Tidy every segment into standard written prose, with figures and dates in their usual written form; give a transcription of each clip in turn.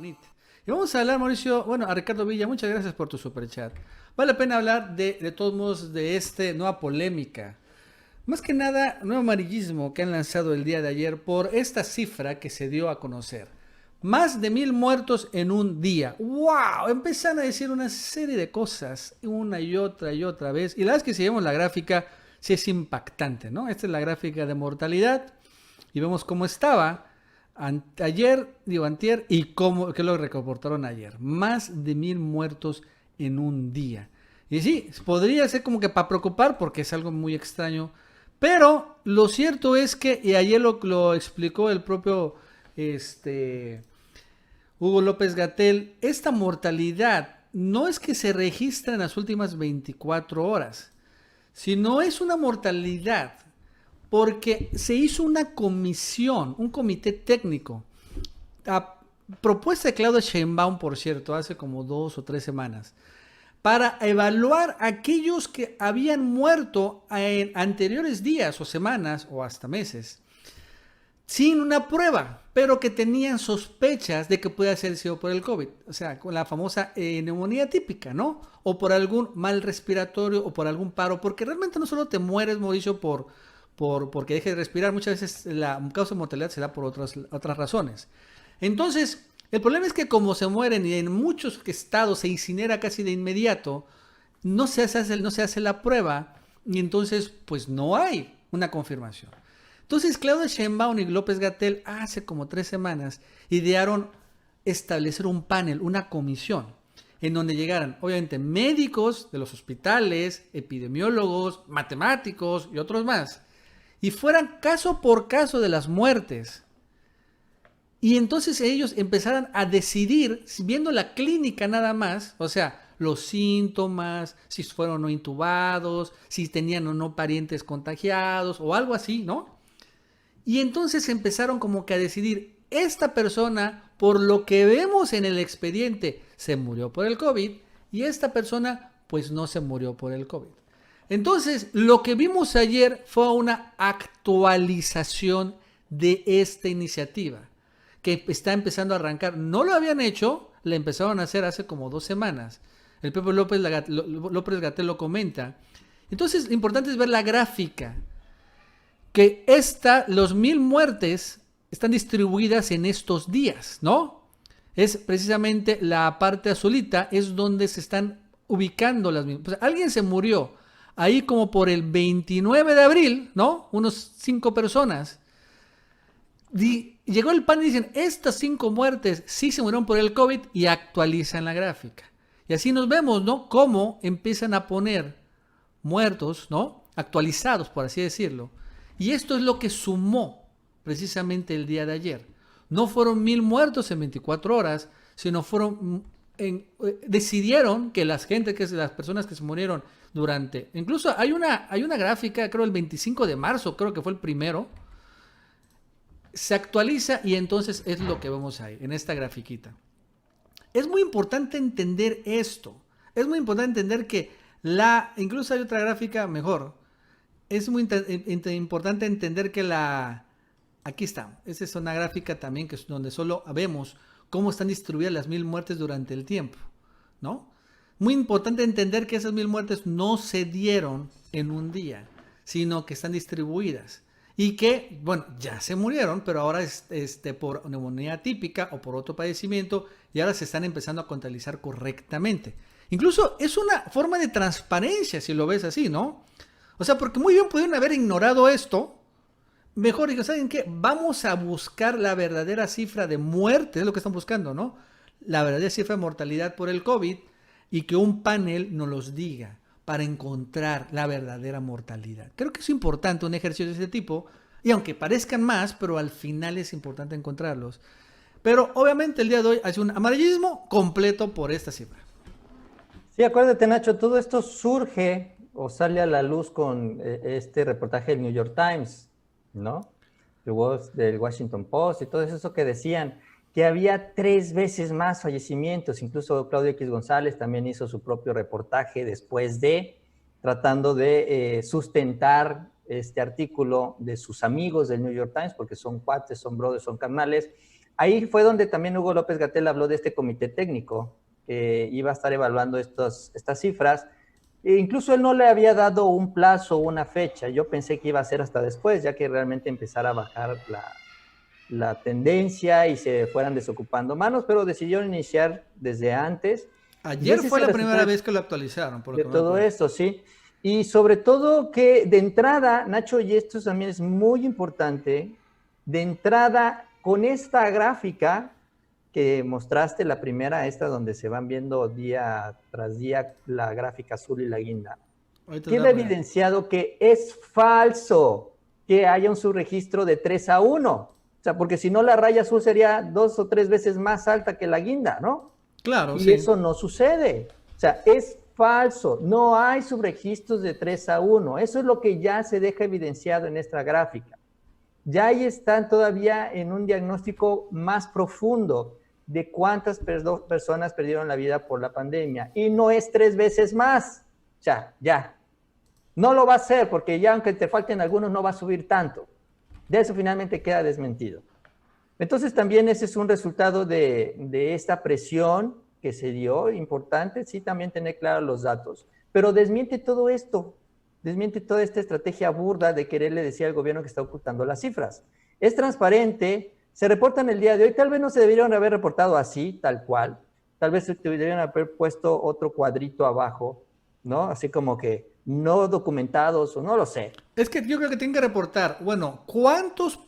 bonita. Y vamos a hablar, Mauricio, bueno, a Ricardo Villa, muchas gracias por tu superchat. Vale la pena hablar de todos modos de esta nueva polémica. Más que nada, nuevo amarillismo que han lanzado el día de ayer por esta cifra que se dio a conocer. Más de 1.000 muertos en un día. ¡Wow! Empezaron a decir una serie de cosas una y otra vez. Y la verdad es que si vemos la gráfica, sí es impactante, ¿no? Esta es la gráfica de mortalidad y vemos cómo estaba ayer, digo antier, y cómo que lo reportaron ayer. Más de 1.000 muertos en un día. Y sí, podría ser como que para preocupar porque es algo muy extraño. Pero lo cierto es que, y ayer lo explicó el propio Hugo López Gatell, esta mortalidad no es que se registra en las últimas 24 horas, sino es una mortalidad porque se hizo una comisión, un comité técnico, a propuesta de Claudia Sheinbaum, por cierto, hace como 2 o 3 semanas, para evaluar aquellos que habían muerto en anteriores días o semanas o hasta meses sin una prueba, pero que tenían sospechas de que puede ser sido por el COVID. O sea, con la famosa neumonía típica, ¿no? O por algún mal respiratorio o por algún paro, porque realmente no solo te mueres, Mauricio, porque dejes de respirar, muchas veces la causa de mortalidad se da por otras razones. Entonces, el problema es que como se mueren y en muchos estados se incinera casi de inmediato, no se hace la prueba y entonces pues no hay una confirmación. Entonces Claudia Sheinbaum y López Gatell hace como 3 semanas idearon establecer un panel, una comisión, en donde llegaran obviamente médicos de los hospitales, epidemiólogos, matemáticos y otros más, y fueran caso por caso de las muertes. Y entonces ellos empezaran a decidir, viendo la clínica nada más, o sea, los síntomas, si fueron o no intubados, si tenían o no parientes contagiados o algo así, ¿no? Y entonces empezaron como que a decidir, esta persona, por lo que vemos en el expediente, se murió por el COVID y esta persona pues no se murió por el COVID. Entonces, lo que vimos ayer fue una actualización de esta iniciativa que está empezando a arrancar. No lo habían hecho, la empezaron a hacer hace como 2 semanas. El propio López Gatell lo comenta. Entonces, lo importante es ver la gráfica. Que los 1.000 muertes están distribuidas en estos días, ¿no? Es precisamente la parte azulita, es donde se están ubicando las mismas. Pues alguien se murió ahí como por el 29 de abril, ¿no? Unos 5 personas. Llegó el PAN y dicen, estas 5 muertes sí se murieron por el COVID y actualizan la gráfica. Y así nos vemos, ¿no? Cómo empiezan a poner muertos, ¿no? Actualizados, por así decirlo. Y esto es lo que sumó precisamente el día de ayer. No fueron 1.000 muertos en 24 horas, sino decidieron que las personas que se murieron durante, incluso hay una gráfica, creo el 25 de marzo, creo que fue el primero, se actualiza y entonces es lo que vemos ahí, en esta grafiquita. Es muy importante entender esto. Es muy importante entender que incluso hay otra gráfica mejor. Es muy importante entender que aquí está. Esta es una gráfica también que es donde solo vemos cómo están distribuidas las 1.000 muertes durante el tiempo, ¿no? Muy importante entender que esas 1.000 muertes no se dieron en un día, sino que están distribuidas. Y que, bueno, ya se murieron, pero ahora por neumonía típica o por otro padecimiento, y ahora se están empezando a contabilizar correctamente. Incluso es una forma de transparencia, si lo ves así, ¿no? O sea, porque muy bien pudieron haber ignorado esto. Mejor, digo, ¿saben qué? Vamos a buscar la verdadera cifra de muerte, es lo que están buscando, ¿no? La verdadera cifra de mortalidad por el COVID y que un panel nos los diga para encontrar la verdadera mortalidad. Creo que es importante un ejercicio de este tipo, y aunque parezcan más, pero al final es importante encontrarlos. Pero obviamente el día de hoy hace un amarillismo completo por esta cifra. Sí, acuérdate, Nacho, todo esto surge o sale a la luz con este reportaje del New York Times, ¿no? Del Washington Post y todo eso que decían que había 3 veces más fallecimientos. Incluso Claudio X González también hizo su propio reportaje después tratando de sustentar este artículo de sus amigos del New York Times, porque son cuates, son brothers, son carnales, ahí fue donde también Hugo López-Gatell habló de este comité técnico que iba a estar evaluando estas cifras. E incluso él no le había dado un plazo o una fecha. Yo pensé que iba a ser hasta después, ya que realmente empezara a bajar la tendencia y se fueran desocupando manos, pero decidieron iniciar desde antes. Ayer fue la primera vez que lo actualizaron, por lo de que me todo acuerdo. esto, sí. Y sobre todo que de entrada, Nacho, y esto también es muy importante, de entrada con esta gráfica que mostraste, la primera, esta donde se van viendo día tras día la gráfica azul y la guinda, Ahorita queda evidenciado que es falso que haya un subregistro de 3-1. O sea, porque si no la raya azul sería 2 o 3 veces más alta que la guinda, ¿no? Claro, Y sí. eso no sucede. O sea, es falso. No hay subregistros de 3-1. Eso es lo que ya se deja evidenciado en esta gráfica. Ya ahí están todavía en un diagnóstico más profundo de cuántas personas perdieron la vida por la pandemia. Y no es 3 veces más. O sea, ya. No lo va a hacer porque ya aunque te falten algunos no va a subir tanto. De eso finalmente queda desmentido. Entonces también ese es un resultado de esta presión que se dio, importante, sí, también tener claros los datos. Pero desmiente todo esto, desmiente toda esta estrategia burda de quererle decir al gobierno que está ocultando las cifras. Es transparente, se reportan el día de hoy, tal vez no se debieron haber reportado así, tal cual, tal vez se deberían haber puesto otro cuadrito abajo, ¿no? Así como que no documentados o no lo sé. Es que yo creo que tienen que reportar, bueno, ¿cuántos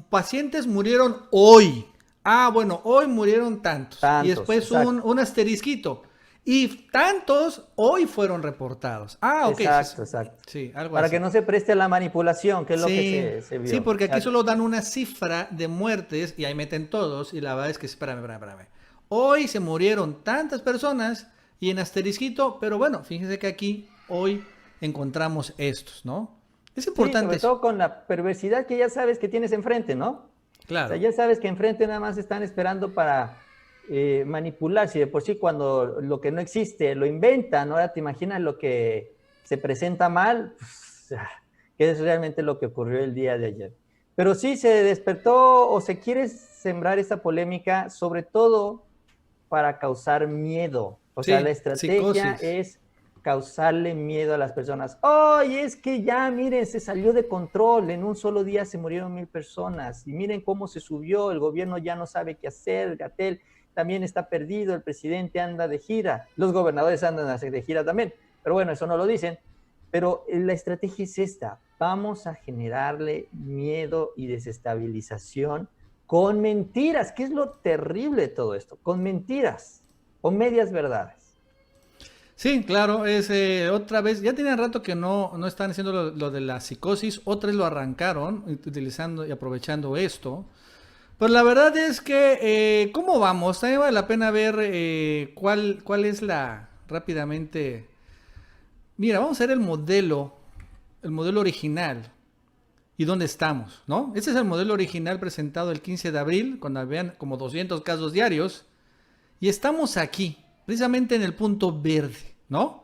pacientes murieron hoy? Ah, bueno, hoy murieron tantos. Y Tantos, después exacto. un asterisquito. Y tantos hoy fueron reportados. Ah, ok. Sí, Exacto, exacto. sí, algo Para que así. no se preste a la manipulación, que es lo que Sí, se sí, vio. porque aquí Ya, solo dan una cifra de muertes y ahí meten todos. Y la verdad es que, espérame. Hoy se murieron tantas personas y en asterisquito, pero bueno, fíjense que aquí hoy encontramos estos, ¿no? Es sí, importante sobre eso. todo con la perversidad que ya sabes que tienes enfrente, ¿no? O sea, Claro. ya sabes que enfrente nada más están esperando para manipular. Si de por sí cuando lo que no existe lo inventan, ahora te imaginas lo que se presenta mal, pues, que es realmente lo que ocurrió el día de ayer. Pero sí se despertó o se quiere sembrar esta polémica, sobre todo para causar miedo. O sea, la Sí, estrategia psicosis. es causarle miedo a las personas. ¡Ay, es que ya, miren, se salió de control! En un solo día se murieron 1,000 personas. Y miren cómo se subió, el gobierno ya no sabe qué hacer, Gatell también está perdido, el presidente anda de gira, los gobernadores andan de gira también. Pero bueno, eso no lo dicen. Pero la estrategia es esta: vamos a generarle miedo y desestabilización con mentiras, que es lo terrible de todo esto, con mentiras, con medias verdades. Sí, claro, es otra vez, ya tenían rato que no están haciendo lo de la psicosis, otra vez lo arrancaron utilizando y aprovechando esto. Pues la verdad es que, ¿cómo vamos? También vale la pena ver cuál es la, rápidamente, mira, vamos a ver el modelo original y dónde estamos, ¿no? Este es el modelo original presentado el 15 de abril, cuando habían como 200 casos diarios, y estamos aquí, precisamente en el punto verde, ¿no?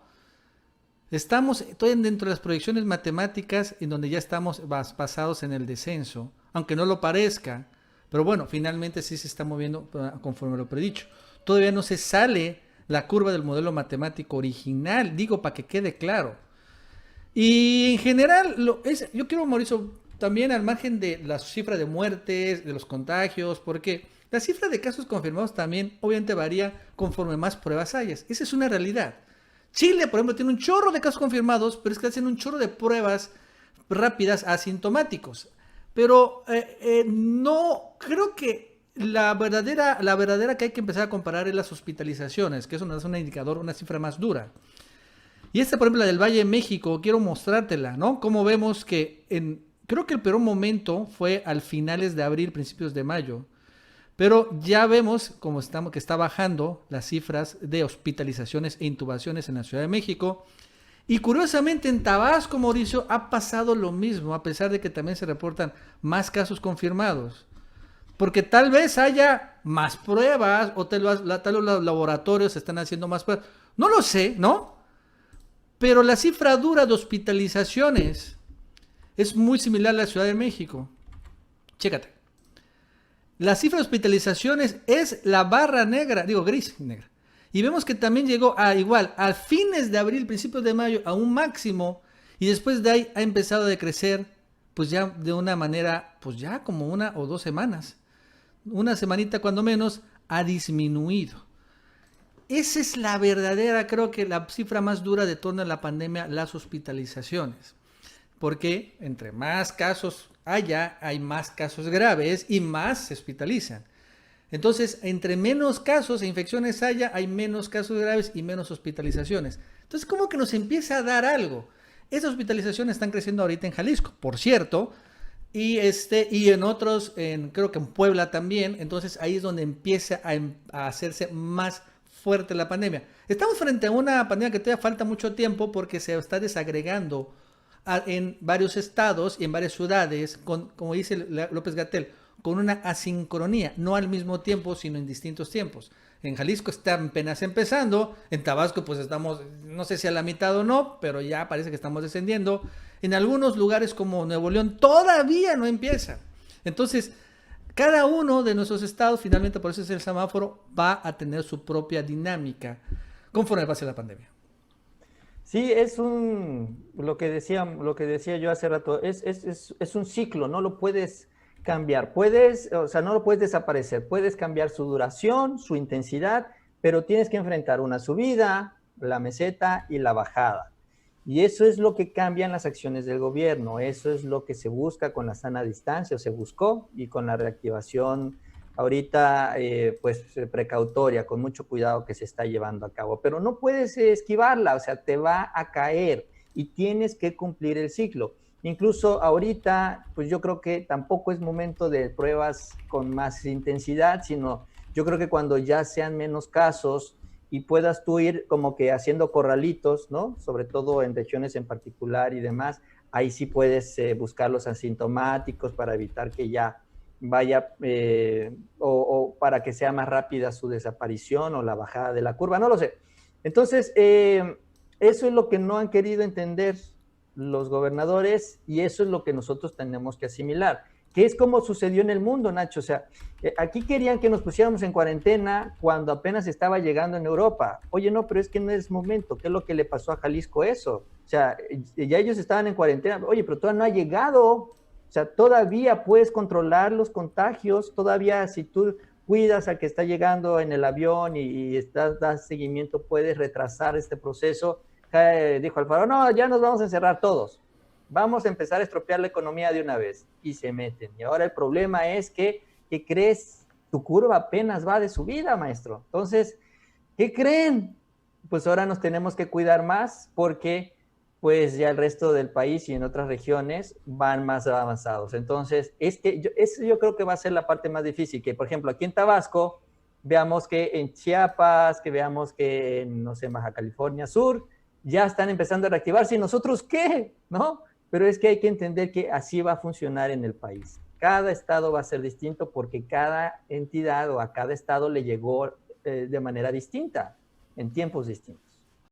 Estamos todavía dentro de las proyecciones matemáticas en donde ya estamos basados en el descenso, aunque no lo parezca, pero bueno, finalmente sí se está moviendo conforme lo predicho. Todavía no se sale la curva del modelo matemático original, digo para que quede claro. Y en general, yo quiero, Mauricio, también al margen de la cifra de muertes, de los contagios, porque la cifra de casos confirmados también obviamente varía conforme más pruebas hayas. Esa es una realidad. Chile, por ejemplo, tiene un chorro de casos confirmados, pero es que hacen un chorro de pruebas rápidas asintomáticos. Pero no, creo que la verdadera que hay que empezar a comparar es las hospitalizaciones, que eso nos da un indicador, una cifra más dura. Y esta, por ejemplo, la del Valle de México, quiero mostrártela, ¿no? Como vemos que creo que el peor momento fue al finales de abril, principios de mayo. Pero ya vemos como que está bajando las cifras de hospitalizaciones e intubaciones en la Ciudad de México. Y curiosamente en Tabasco, Mauricio, ha pasado lo mismo, a pesar de que también se reportan más casos confirmados. Porque tal vez haya más pruebas o tal vez los laboratorios están haciendo más pruebas. No lo sé, ¿no? Pero la cifra dura de hospitalizaciones es muy similar a la Ciudad de México. Chécate. La cifra de hospitalizaciones es la barra negra, digo gris, negra. Y vemos que también llegó a igual, a fines de abril, principios de mayo, a un máximo, y después de ahí ha empezado a decrecer, pues ya de una manera, pues ya como 1 o 2 semanas. Una semanita cuando menos ha disminuido. Esa es la verdadera, creo que la cifra más dura de toda la pandemia, las hospitalizaciones. Porque entre más casos haya, hay más casos graves y más se hospitalizan. Entonces, entre menos casos e infecciones haya, hay menos casos graves y menos hospitalizaciones. Entonces, como que nos empieza a dar algo. Esas hospitalizaciones están creciendo ahorita en Jalisco, por cierto, y en otros, creo que en Puebla también. Entonces, ahí es donde empieza a hacerse más fuerte la pandemia. Estamos frente a una pandemia que todavía falta mucho tiempo porque se está desagregando en varios estados y en varias ciudades, como dice López Gatell, con una asincronía, no al mismo tiempo, sino en distintos tiempos. En Jalisco está apenas empezando, en Tabasco pues estamos, no sé si a la mitad o no, pero ya parece que estamos descendiendo. En algunos lugares como Nuevo León todavía no empieza. Entonces, cada uno de nuestros estados, finalmente por eso es el semáforo, va a tener su propia dinámica conforme pase la pandemia. Sí, lo que decía yo hace rato, es un ciclo, no lo puedes cambiar, o sea, no lo puedes desaparecer, puedes cambiar su duración, su intensidad, pero tienes que enfrentar una subida, la meseta y la bajada. Y eso es lo que cambian las acciones del gobierno, eso es lo que se busca con la sana distancia, o se buscó, y con la reactivación ahorita, pues precautoria, con mucho cuidado que se está llevando a cabo. Pero no puedes esquivarla, o sea, te va a caer y tienes que cumplir el ciclo. Incluso ahorita, pues yo creo que tampoco es momento de pruebas con más intensidad, sino yo creo que cuando ya sean menos casos y puedas tú ir como que haciendo corralitos, ¿no? Sobre todo en regiones en particular y demás, ahí sí puedes buscar los asintomáticos para evitar que ya vaya o para que sea más rápida su desaparición o la bajada de la curva, no lo sé. Entonces, eso es lo que no han querido entender los gobernadores y eso es lo que nosotros tenemos que asimilar, que es como sucedió en el mundo, Nacho. O sea, aquí querían que nos pusiéramos en cuarentena cuando apenas estaba llegando en Europa. Oye, no, pero es que no es momento. ¿Qué es lo que le pasó a Jalisco eso? O sea, ya ellos estaban en cuarentena. Oye, pero todavía no ha llegado. O sea, todavía puedes controlar los contagios, todavía si tú cuidas al que está llegando en el avión y das seguimiento, puedes retrasar este proceso. Dijo Alfaro, no, ya nos vamos a encerrar todos. Vamos a empezar a estropear la economía de una vez. Y se meten. Y ahora el problema es que, ¿qué crees? Tu curva apenas va de subida, maestro. Entonces, ¿qué creen? Pues ahora nos tenemos que cuidar más porque pues ya el resto del país y en otras regiones van más avanzados. Entonces, eso yo creo que va a ser la parte más difícil, que por ejemplo aquí en Tabasco, veamos que en Chiapas, que veamos que en, no sé, Baja California Sur, ya están empezando a reactivarse. ¿Y nosotros qué? ¿No? Pero es que hay que entender que así va a funcionar en el país. Cada estado va a ser distinto porque cada entidad o a cada estado le llegó de manera distinta, en tiempos distintos.